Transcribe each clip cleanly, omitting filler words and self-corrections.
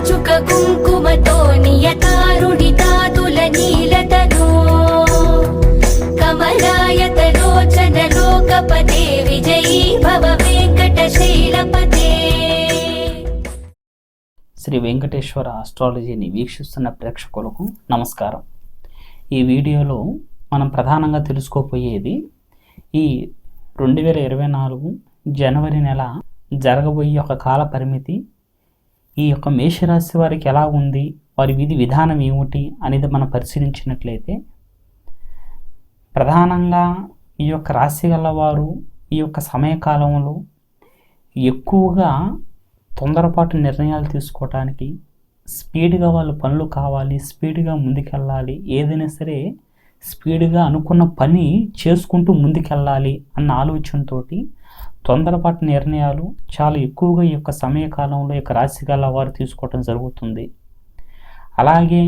చుక కుంకుమతో నియతారుణితాతుల నీలతనో కమలాయతలోచన లోకపతే విజయీ భవ వెంకటశైలపతే. శ్రీ వెంకటేశ్వర ఆస్ట్రాలజీని వీక్షిస్తున్న ప్రేక్షకులకు నమస్కారం. ఈ వీడియోలో మనం ప్రధానంగా తెలుసుకోపోయేది ఈ 2024 జనవరి నెల జరగబోయే ఒక కాల పరిమితి, ఈ యొక్క మేషరాశి వారికి ఎలా ఉంది, వారి విధి విధానం ఏమిటి అనేది మనం పరిశీలించినట్లయితే, ప్రధానంగా ఈ యొక్క రాశి గల వారు ఈ యొక్క సమయకాలంలో ఎక్కువగా తొందరపాటు నిర్ణయాలు తీసుకోవటానికి, స్పీడ్గా వాళ్ళు పనులు కావాలి, స్పీడ్గా ముందుకెళ్ళాలి, ఏదైనా సరే స్పీడ్గా అనుకున్న పని చేసుకుంటూ ముందుకెళ్ళాలి అన్న ఆలోచనతో తొందరపాటు నిర్ణయాలు చాలా ఎక్కువగా ఈ యొక్క సమయకాలంలో ఈ యొక్క రాశి గల వారు తీసుకోవటం జరుగుతుంది. అలాగే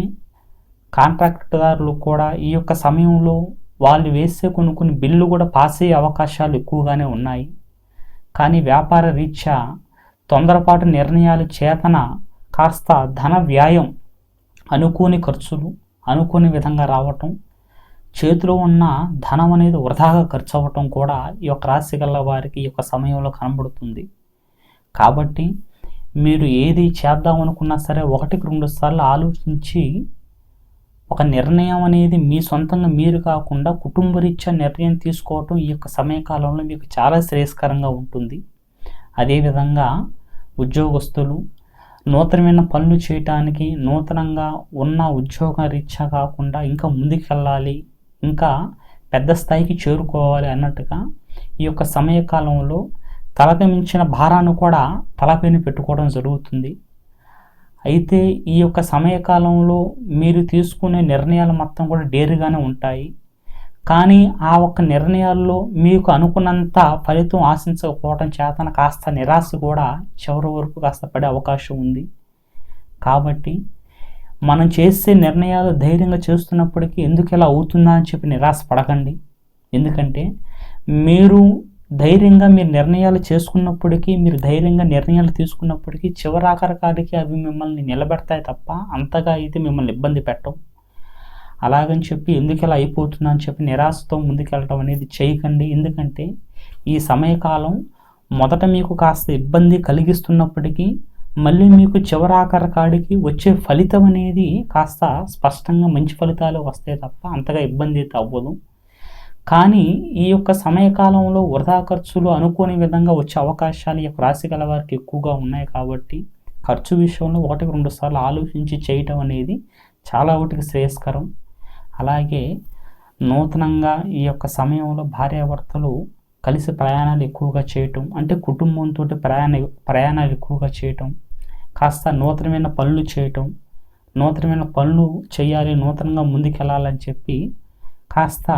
కాంట్రాక్టుదారులు కూడా ఈ యొక్క సమయంలో వాళ్ళు వేసే కొన్ని బిల్లు కూడా పాస్ అయ్యే అవకాశాలు ఎక్కువగానే ఉన్నాయి. కానీ వ్యాపార రీత్యా తొందరపాటు నిర్ణయాలు చేతన కాస్త ధన వ్యయం, అనుకోని ఖర్చులు అనుకోని విధంగా రావటం, చేతిలో ఉన్న ధనం అనేది వృధాగా ఖర్చు అవ్వటం కూడా ఈ యొక్క రాశి గల వారికి ఈ యొక్క సమయంలో కనబడుతుంది. కాబట్టి మీరు ఏది చేద్దాం అనుకున్నా సరే 1-2 సార్లు ఆలోచించి ఒక నిర్ణయం అనేది మీ సొంతంగా మీరు కాకుండా కుటుంబరీత్యా నిర్ణయం తీసుకోవటం ఈ యొక్క సమయకాలంలో మీకు చాలా శ్రేయస్కరంగా ఉంటుంది. అదేవిధంగా ఉద్యోగస్తులు నూతనమైన పనులు చేయటానికి, నూతనంగా ఉన్న ఉద్యోగ రీత్యా కాకుండా ఇంకా ముందుకెళ్ళాలి, ఇంకా పెద్ద స్థాయికి చేరుకోవాలి అన్నట్టుగా ఈ యొక్క సమయకాలంలో తలకి మించిన భారాన్ని కూడా తలపైన పెట్టుకోవడం జరుగుతుంది. అయితే ఈ యొక్క సమయకాలంలో మీరు తీసుకునే నిర్ణయాలు మొత్తం కూడా డేరుగానే ఉంటాయి. కానీ ఆ ఒక్క నిర్ణయాల్లో మీకు అనుకున్నంత ఫలితం ఆశించకపోవడం చేతన కాస్త నిరాశ కూడా చివరి వరకు కాస్త పడే అవకాశం ఉంది. కాబట్టి మనం చేసే నిర్ణయాలు ధైర్యంగా చేస్తున్నప్పటికీ ఎందుకు ఇలా అవుతుందా అని చెప్పి నిరాశ పడకండి. ఎందుకంటే మీరు ధైర్యంగా మీరు నిర్ణయాలు చేసుకున్నప్పటికీ, మీరు ధైర్యంగా నిర్ణయాలు తీసుకున్నప్పటికీ చివరాఖరికి అవి మిమ్మల్ని నిలబెడతాయి తప్ప అంతగా అయితే మిమ్మల్ని ఇబ్బంది పెట్టవు. అలాగని చెప్పి ఎందుకు ఇలా అయిపోతుందా అని చెప్పి నిరాశతో ముందుకెళ్ళడం అనేది చేయకండి. ఎందుకంటే ఈ సమయకాలం మొదట మీకు కాస్త ఇబ్బంది కలిగిస్తున్నప్పటికీ మళ్ళీ మీకు చివరాఖరికి వచ్చే ఫలితం అనేది కాస్త స్పష్టంగా మంచి ఫలితాలు వస్తాయి తప్ప అంతగా ఇబ్బంది అయితే అవ్వదు. కానీ ఈ యొక్క సమయకాలంలో వృధా ఖర్చులు అనుకోని విధంగా వచ్చే అవకాశాలు ఈ యొక్క రాశి గల వారికి ఎక్కువగా ఉన్నాయి. కాబట్టి ఖర్చు విషయంలో 1-2 సార్లు ఆలోచించి చేయటం అనేది చాలా వాటికి శ్రేయస్కరం. అలాగే నూతనంగా ఈ యొక్క సమయంలో భార్యాభర్తలు కలిసి ప్రయాణాలు ఎక్కువగా చేయటం, అంటే కుటుంబంతో ప్రయాణాలు ఎక్కువగా చేయటం, కాస్త నూతనమైన పనులు చేయటం, నూతనమైన పనులు చేయాలి, నూతనంగా ముందుకెళ్ళాలని చెప్పి కాస్త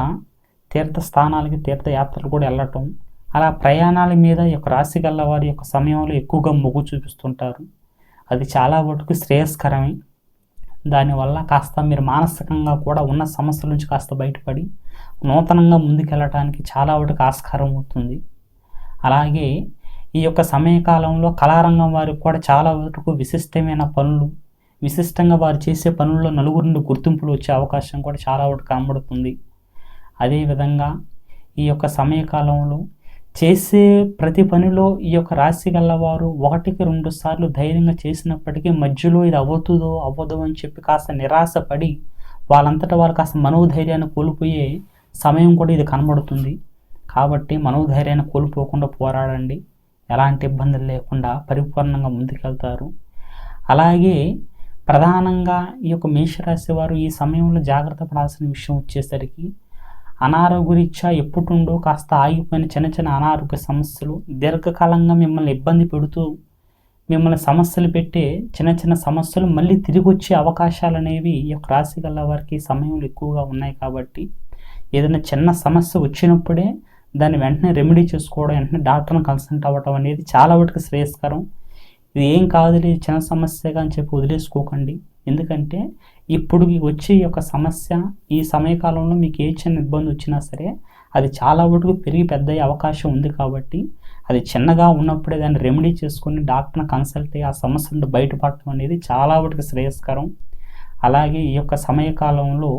తీర్థస్థానాలకి తీర్థయాత్రలు కూడా వెళ్ళటం, అలా ప్రయాణాల మీద ఈ యొక్క రాశి గల వారి యొక్క సమయంలో ఎక్కువగా మొగ్గు చూపిస్తుంటారు. అది చాలా వరకు శ్రేయస్కరమే. దానివల్ల కాస్త మీరు మానసికంగా కూడా ఉన్న సమస్యల నుంచి కాస్త బయటపడి నూతనంగా ముందుకెళ్ళటానికి చాలా వరకు ఆస్కారం అవుతుంది. అలాగే ఈ యొక్క సమయకాలంలో కళారంగం వారికి కూడా చాలా వరకు విశిష్టమైన పనులు, విశిష్టంగా వారు చేసే పనుల్లో నలుగురు నుండి గుర్తింపులు వచ్చే అవకాశం కూడా చాలా వరకు కనబడుతుంది. అదేవిధంగా ఈ యొక్క సమయకాలంలో చేసే ప్రతి పనిలో ఈ యొక్క రాశి గలవారు 1-2 సార్లు ధైర్యంగా చేసినప్పటికీ మధ్యలో ఇది అవ్వదో అని చెప్పి కాస్త నిరాశపడి వాళ్ళంతటా వారు కాస్త మనోధైర్యాన్ని కోల్పోయే సమయం కూడా ఇది కనబడుతుంది. కాబట్టి మనోధైర్యాన్ని కోల్పోకుండా పోరాడండి. ఎలాంటి ఇబ్బందులు లేకుండా పరిపూర్ణంగా ముందుకెళ్తారు. అలాగే ప్రధానంగా ఈ యొక్క మేషరాశి వారు ఈ సమయంలో జాగ్రత్త పడాల్సిన విషయం వచ్చేసరికి, అనారోగ్యరీత్యా ఎప్పుడుండో కాస్త ఆగిపోయిన చిన్న అనారోగ్య సమస్యలు దీర్ఘకాలంగా మిమ్మల్ని ఇబ్బంది పెడుతూ మిమ్మల్ని సమస్యలు పెట్టే చిన్న సమస్యలు మళ్ళీ తిరిగి వచ్చే అవకాశాలు అనేవి ఈ యొక్క రాశి గల వారికి సమయంలో ఎక్కువగా ఉన్నాయి. కాబట్టి ఏదైనా చిన్న సమస్య వచ్చినప్పుడే దాన్ని వెంటనే రెమెడీ చేసుకోవడం, వెంటనే డాక్టర్ని కన్సల్ట్ అవ్వడం అనేది చాలా వాటికి శ్రేయస్కరం. ఇది ఏం కాదులే చిన్న సమస్యగా అని చెప్పి వదిలేసుకోకండి. ఎందుకంటే ఇప్పుడు వచ్చే యొక్క సమస్య ఈ సమయకాలంలో మీకు ఏ చిన్న ఇబ్బంది వచ్చినా సరే అది చాలా వరకు పెరిగి పెద్ద అవకాశం ఉంది. కాబట్టి అది చిన్నగా ఉన్నప్పుడే దాన్ని రెమెడీ చేసుకొని డాక్టర్ని కన్సల్ట్ అయ్యి ఆ సమస్య నుండి బయటపడటం అనేది చాలా వాటికి శ్రేయస్కరం. అలాగే ఈ యొక్క సమయకాలంలో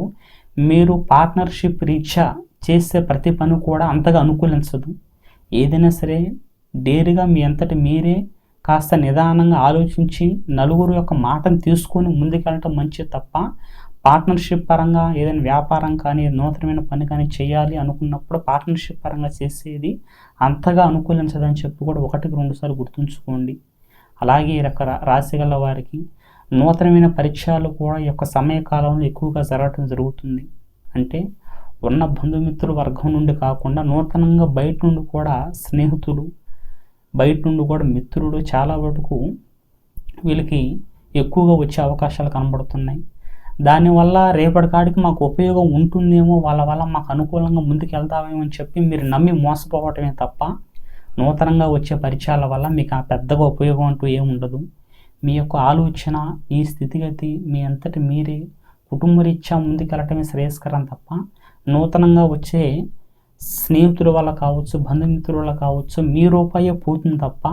మీరు పార్ట్నర్షిప్ రీత్యా చేసే ప్రతి పని కూడా అంతగా అనుకూలించదు. ఏదైనా సరే డేరుగా మీ అంతటి మీరే కాస్త నిదానంగా ఆలోచించి నలుగురు యొక్క మాటను తీసుకొని ముందుకెళ్ళటం మంచిది తప్ప, పార్ట్నర్షిప్ పరంగా ఏదైనా వ్యాపారం కానీ నూతనమైన పని కానీ చేయాలి అనుకున్నప్పుడు పార్ట్నర్షిప్ పరంగా చేసేది అంతగా అనుకూలించదని చెప్పి కూడా 1-2 సార్లు గుర్తుంచుకోండి. అలాగే ఈ రక రాశి గల వారికి నూతనమైన పరిచయాలు కూడా ఈ యొక్క సమయకాలంలో ఎక్కువగా జరగటం జరుగుతుంది. అంటే ఉన్న బంధుమిత్రుల వర్గం నుండి కాకుండా నూతనంగా బయట నుండి కూడా స్నేహితులు, బయట నుండి కూడా మిత్రులు చాలా వరకు వీళ్ళకి ఎక్కువగా వచ్చే అవకాశాలు కనబడుతున్నాయి. దానివల్ల రేపటి కాడికి మాకు ఉపయోగం ఉంటుందేమో, వాళ్ళ వల్ల మాకు అనుకూలంగా ముందుకు వెళ్తామేమో అని చెప్పి మీరు నమ్మి మోసపోవటమే తప్ప నూతనంగా వచ్చే పరిచయాల వల్ల మీకు పెద్దగా ఉపయోగం అంటూ ఏముండదు. మీ యొక్క ఆలోచన, ఈ స్థితిగతి మీ అంతటి మీరే కుటుంబరీత్యా ముందుకెళ్ళటమే శ్రేయస్కరం తప్ప నూతనంగా వచ్చే స్నేహితుల వల్ల కావచ్చు, బంధుమిత్రుల వల్ల కావచ్చు మీ రూపాయే పోతుంది తప్ప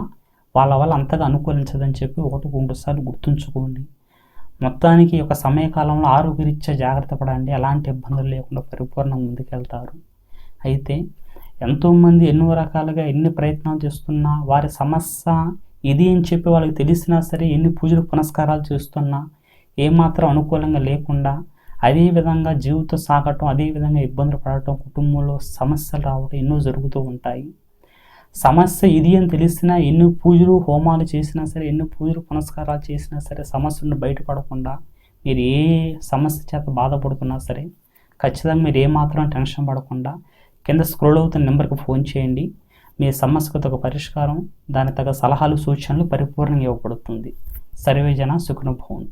వాళ్ళ వల్ల అంతగా అనుకూలించదని చెప్పి 1-2 సార్లు గుర్తుంచుకోండి. మొత్తానికి ఈ యొక్క సమయకాలంలో ఆరోగ్యరీత్యా జాగ్రత్త పడండి. ఎలాంటి ఇబ్బందులు లేకుండా పరిపూర్ణంగా ముందుకెళ్తారు. అయితే ఎంతోమంది ఎన్నో రకాలుగా ఎన్ని ప్రయత్నాలు చేస్తున్నా వారి సమస్య ఇది అని చెప్పి వాళ్ళకి తెలిసినా సరే ఎన్ని పూజలు పునస్కారాలు చేస్తున్నా ఏమాత్రం అనుకూలంగా లేకుండా అదేవిధంగా జీవితం సాగటం, అదేవిధంగా ఇబ్బందులు పడటం, కుటుంబంలో సమస్యలు రావటం ఎన్నో జరుగుతూ ఉంటాయి. సమస్య ఇది అని తెలిసినా ఎన్ని పూజలు హోమాలు చేసినా సరే, ఎన్ని పూజలు పునస్కారాలు చేసినా సరే సమస్య నుండి బయటపడకుండా మీరు ఏ సమస్య చేత బాధపడుతున్నా సరే ఖచ్చితంగా మీరు ఏమాత్రం టెన్షన్ పడకుండా కింద స్క్రోల్ అవుతున్న నెంబర్కి ఫోన్ చేయండి. మీ సమస్యకు తగ్గ పరిష్కారం, దానికి తగ్గ సలహాలు, సూచనలు పరిపూర్ణంగా ఇవ్వబడుతుంది. సర్వే జన సుఖినో భవంతు.